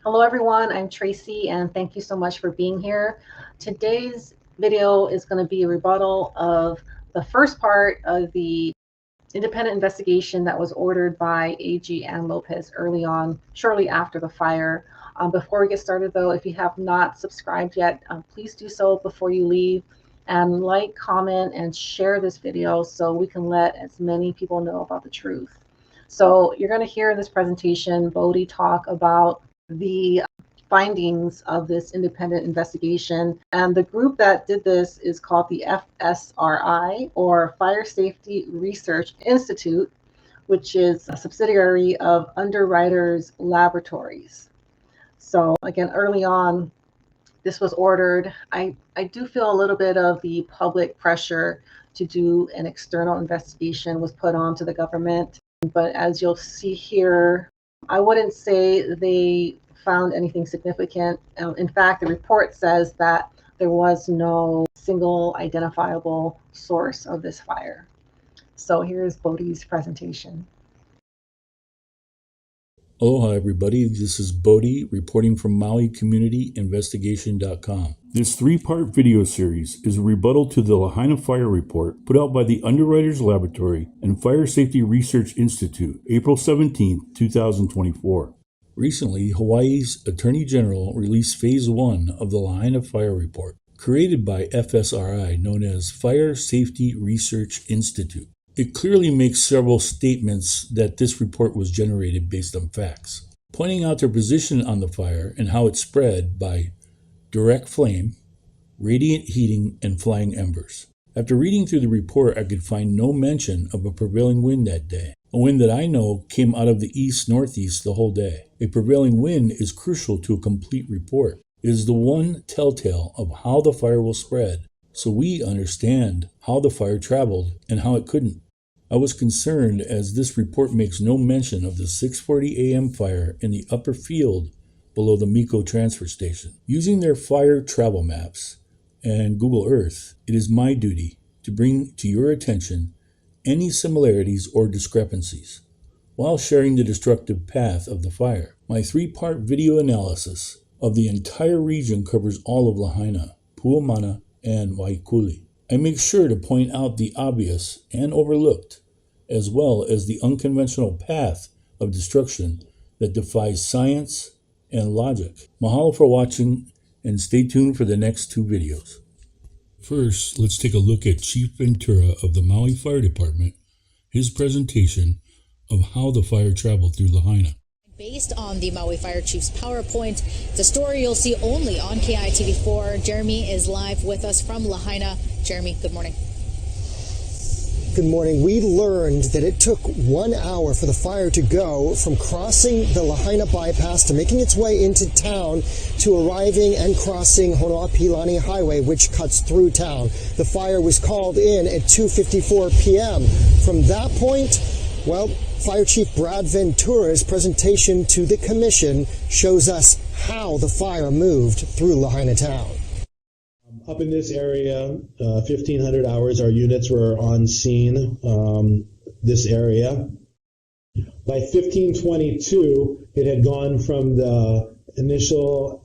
Hello everyone, I'm Tracy and thank you so much for being here. Today's video is going to be a rebuttal of the first part of the independent investigation that was ordered by AG Ann Lopez early on, shortly after the fire. Before we get started though, if you have not subscribed yet, please do so before you leave, and like, comment, and share this video so we can let as many people know about the truth. So you're going to hear in this presentation Bodi talk about the findings of this independent investigation. And the group that did this is called the FSRI, or Fire Safety Research Institute, which is a subsidiary of Underwriters Laboratories. So again, early on, this was ordered. I do feel a little bit of the public pressure to do an external investigation was put on to the government. But as you'll see here, I wouldn't say they found anything significant. In fact, the report says that there was no single identifiable source of this fire. So here's Bodi's presentation. Aloha everybody, this is Bodi reporting from MauiCommunityInvestigation.com. This three-part video series is a rebuttal to the Lahaina Fire Report put out by the Underwriters Laboratory and Fire Safety Research Institute, April 17, 2024. Recently, Hawaii's Attorney General released Phase 1 of the Lahaina Fire Report, created by FSRI, known as Fire Safety Research Institute. It clearly makes several statements that this report was generated based on facts, pointing out their position on the fire and how it spread by direct flame, radiant heating, and flying embers. After reading through the report, I could find no mention of a prevailing wind that day. A wind that I know came out of the east-northeast the whole day. A prevailing wind is crucial to a complete report. It is the one telltale of how the fire will spread, so we understand how the fire traveled and how it couldn't. I was concerned as this report makes no mention of the 6:40 a.m. fire in the upper field below the Miko transfer station. Using their fire travel maps and Google Earth, it is my duty to bring to your attention any similarities or discrepancies while sharing the destructive path of the fire. My three-part video analysis of the entire region covers all of Lahaina, Puamana, and Waikuli. I make sure to point out the obvious and overlooked, as well as the unconventional path of destruction that defies science and logic. Mahalo for watching, and stay tuned for the next two videos. First, let's take a look at Chief Ventura of the Maui Fire Department, his presentation of how the fire traveled through Lahaina. Based on the Maui Fire Chief's PowerPoint, the story you'll see only on KITV4. Jeremy is live with us from Lahaina. Jeremy, good morning. Good morning. We learned that it took 1 hour for the fire to go from crossing the Lahaina bypass to making its way into town to arriving and crossing Honoapi'ilani Highway, which cuts through town. The fire was called in at 2:54 p.m. From that point, well, Fire Chief Brad Ventura's presentation to the commission shows us how the fire moved through Lahaina town. Up in this area, 1,500 hours, our units were on scene, this area. By 1522, it had gone from the initial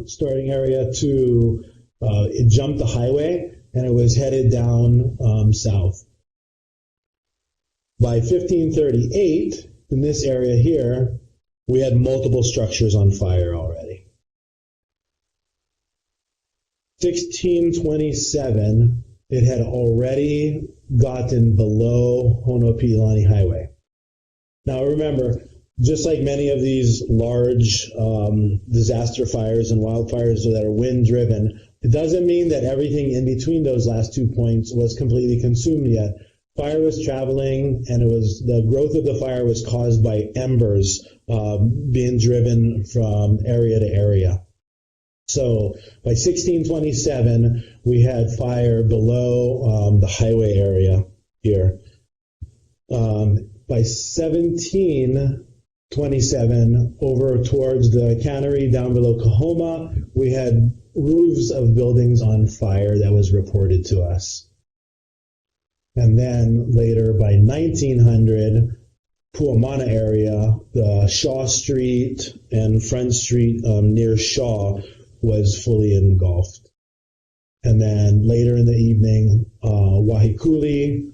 starting area to, it jumped the highway, and it was headed down south. By 1538, in this area here, we had multiple structures on fire already. 1627, it had already gotten below Honoapi'ilani Highway. Now remember, just like many of these large disaster fires and wildfires that are wind-driven, it doesn't mean that everything in between those last 2 points was completely consumed yet. Fire was traveling, and the growth of the fire was caused by embers being driven from area to area. So by 1627, we had fire below the highway area here. By 1727, over towards the cannery down below Kahoma, we had roofs of buildings on fire that was reported to us. And then later, by 1900, Puamana area, the Shaw Street and Front Street near Shaw was fully engulfed. And then later in the evening, Wahikuli,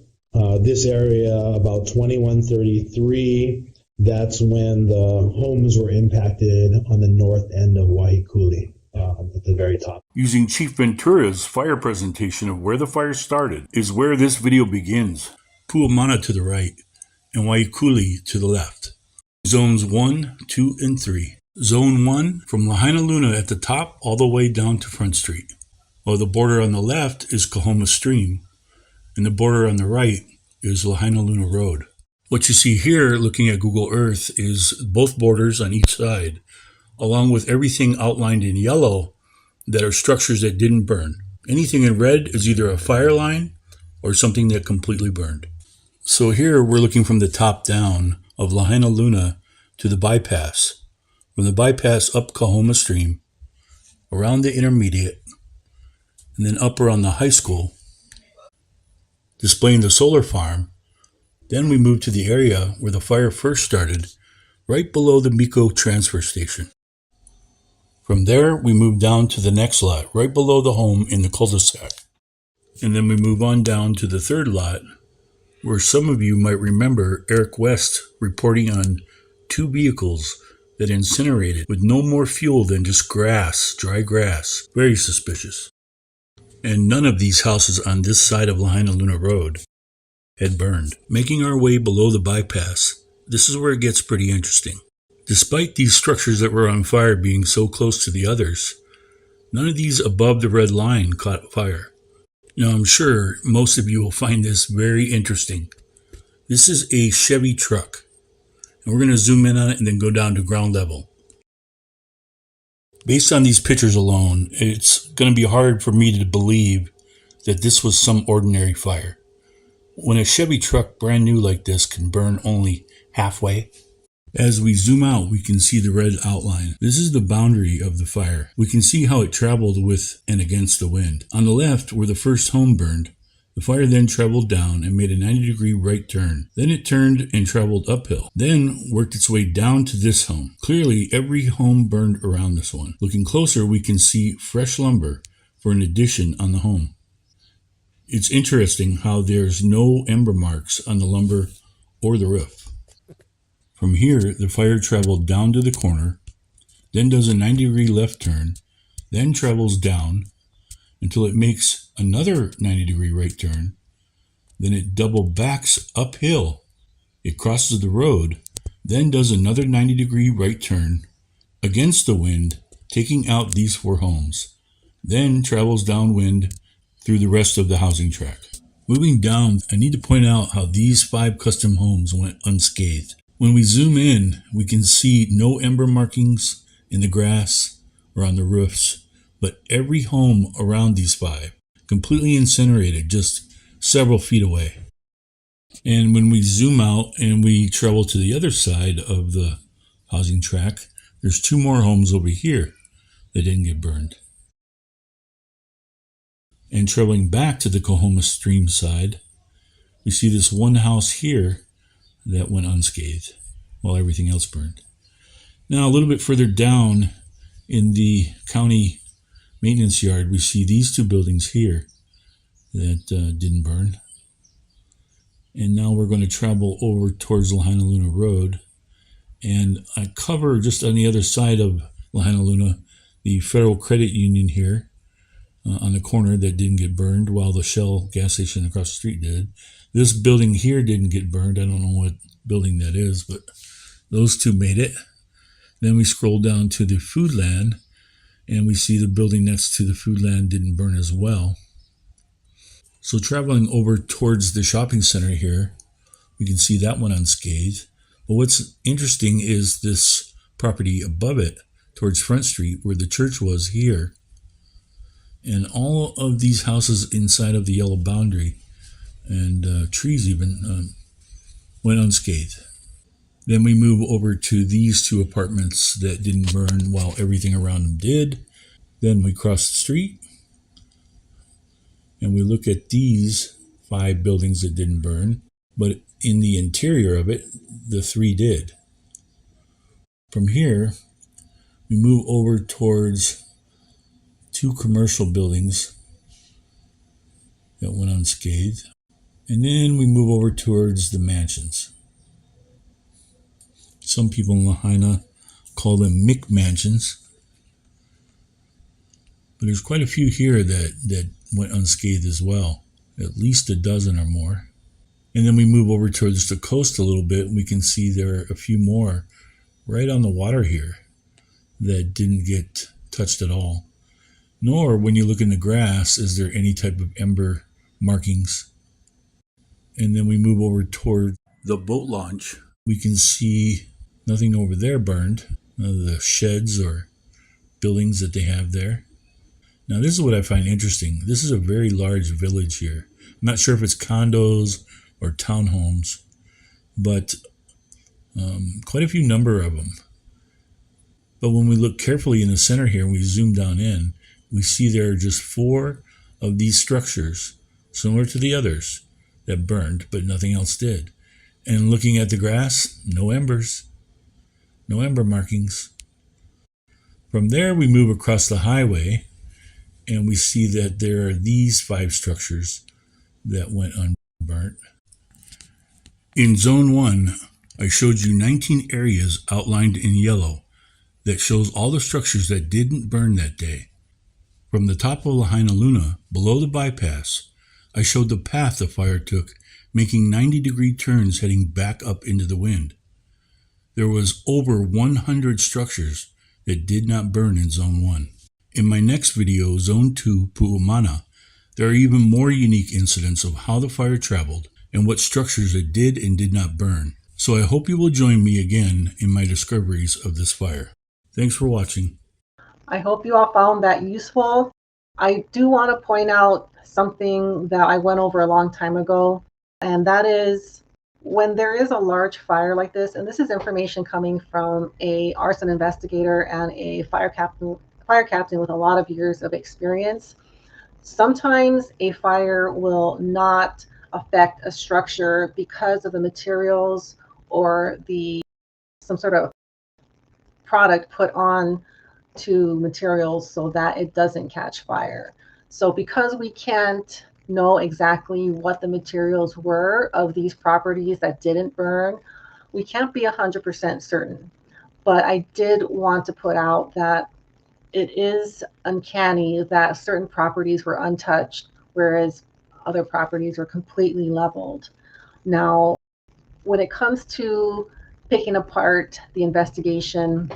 this area about 2133, that's when the homes were impacted on the north end of Wahikuli. At the very top. Using Chief Ventura's fire presentation of where the fire started is where this video begins. Puamana to the right and Waikuli to the left. Zones 1, 2, and 3. Zone 1 from Lahaina Luna at the top all the way down to Front Street, while the border on the left is Kahoma Stream, and the border on the right is Lahaina Luna Road. What you see here, looking at Google Earth, is both borders on each side, along with everything outlined in yellow that are structures that didn't burn. Anything in red is either a fire line or something that completely burned. So here we're looking from the top down of Lahaina Luna to the bypass. From the bypass up Kahoma Stream, around the intermediate, and then up around the high school, displaying the solar farm. Then we move to the area where the fire first started, right below the Miko transfer station. From there, we move down to the next lot, right below the home in the cul-de-sac. And then we move on down to the third lot, where some of you might remember Eric West reporting on 2 vehicles that incinerated with no more fuel than just grass, dry grass. Very suspicious. And none of these houses on this side of Lahaina Luna Road had burned. Making our way below the bypass, this is where it gets pretty interesting. Despite these structures that were on fire being so close to the others, none of these above the red line caught fire. Now I'm sure most of you will find this very interesting. This is a Chevy truck, and we're going to zoom in on it and then go down to ground level. Based on these pictures alone, it's going to be hard for me to believe that this was some ordinary fire. When a Chevy truck brand new like this can burn only halfway. As we zoom out, we can see the red outline. This is the boundary of the fire. We can see how it traveled with and against the wind. On the left, where the first home burned, the fire then traveled down and made a 90-degree right turn. Then it turned and traveled uphill. Then worked its way down to this home. Clearly, every home burned around this one. Looking closer, we can see fresh lumber for an addition on the home. It's interesting how there's no ember marks on the lumber or the roof. From here, the fire traveled down to the corner, then does a 90-degree left turn, then travels down until it makes another 90-degree right turn. Then it double backs uphill. It crosses the road, then does another 90-degree right turn against the wind, taking out these 4 homes. Then travels downwind through the rest of the housing tract. Moving down, I need to point out how these 5 custom homes went unscathed. When we zoom in, we can see no ember markings in the grass or on the roofs, but every home around these 5 completely incinerated just several feet away. And when we zoom out and we travel to the other side of the housing tract, there's 2 more homes over here that didn't get burned. And traveling back to the Kahoma Stream side, we see this one house here that went unscathed while everything else burned. Now a little bit further down in the county maintenance yard, we see these 2 buildings here that didn't burn. And now we're going to travel over towards Lahaina Luna Road, and I cover just on the other side of Lahaina Luna the Federal Credit Union here on the corner that didn't get burned, while the Shell gas station across the street did. This building here didn't get burned. I don't know what building that is, but those 2 made it. Then we scroll down to the Foodland, and we see the building next to the Foodland didn't burn as well. So traveling over towards the shopping center here, we can see that one unscathed. But what's interesting is this property above it, towards Front Street, where the church was here. And all of these houses inside of the yellow boundary and trees even went unscathed. Then we move over to these 2 apartments that didn't burn while everything around them did. Then we cross the street and we look at these 5 buildings that didn't burn, but in the interior of it, the 3 did. From here, we move over towards 2 commercial buildings that went unscathed. And then we move over towards the mansions. Some people in Lahaina call them McMansions. But there's quite a few here that went unscathed as well. At least a dozen or more. And then we move over towards the coast a little bit, and we can see there are a few more right on the water here that didn't get touched at all. Nor, when you look in the grass, is there any type of ember markings. And then we move over toward the boat launch. We can see nothing over there burned. None of the sheds or buildings that they have there. Now, this is what I find interesting. This is a very large village here. I'm not sure if it's condos or townhomes, but quite a few number of them. But when we look carefully in the center here and we zoom down in, we see there are just 4 of these structures, similar to the others, that burned, but nothing else did. And looking at the grass, no embers, no ember markings. From there, we move across the highway, and we see that there are these 5 structures that went unburnt. In Zone 1, I showed you 19 areas outlined in yellow that shows all the structures that didn't burn that day. From the top of Lahaina Luna, below the bypass, I showed the path the fire took, making 90-degree turns heading back up into the wind. There was over 100 structures that did not burn in Zone 1. In my next video, Zone 2, Pu'umana, there are even more unique incidents of how the fire traveled and what structures it did and did not burn. So I hope you will join me again in my discoveries of this fire. Thanks for watching. I hope you all found that useful. I do want to point out something that I went over a long time ago, and that is when there is a large fire like this, and this is information coming from a arson investigator and a fire captain with a lot of years of experience. Sometimes a fire will not affect a structure because of the materials or some sort of product put on to materials so that it doesn't catch fire. So because we can't know exactly what the materials were of these properties that didn't burn, we can't be 100% certain. But I did want to put out that it is uncanny that certain properties were untouched, whereas other properties were completely leveled. Now, when it comes to picking apart the investigation,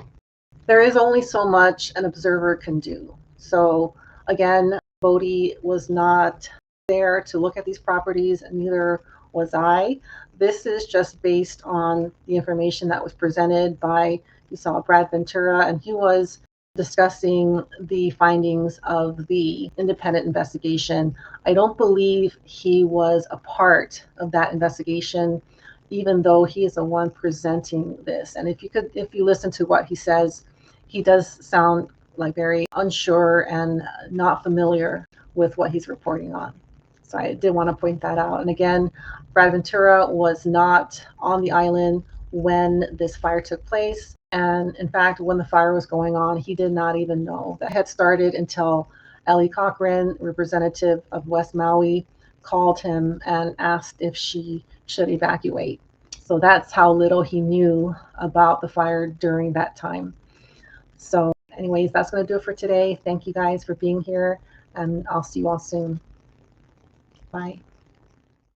there is only so much an observer can do. So again, Bodi was not there to look at these properties, and neither was I. This is just based on the information that was presented by, you saw Brad Ventura, and he was discussing the findings of the independent investigation. I don't believe he was a part of that investigation, even though he is the one presenting this. And if you listen to what he says, he does sound like very unsure and not familiar with what he's reporting on. So I did want to point that out. And again, Brad Ventura was not on the island when this fire took place. And in fact, when the fire was going on, he did not even know that had started until Ellie Cochran, representative of West Maui, called him and asked if she should evacuate. So that's how little he knew about the fire during that time. So anyways, that's going to do it for today. Thank you guys for being here, and I'll see you all soon. Bye.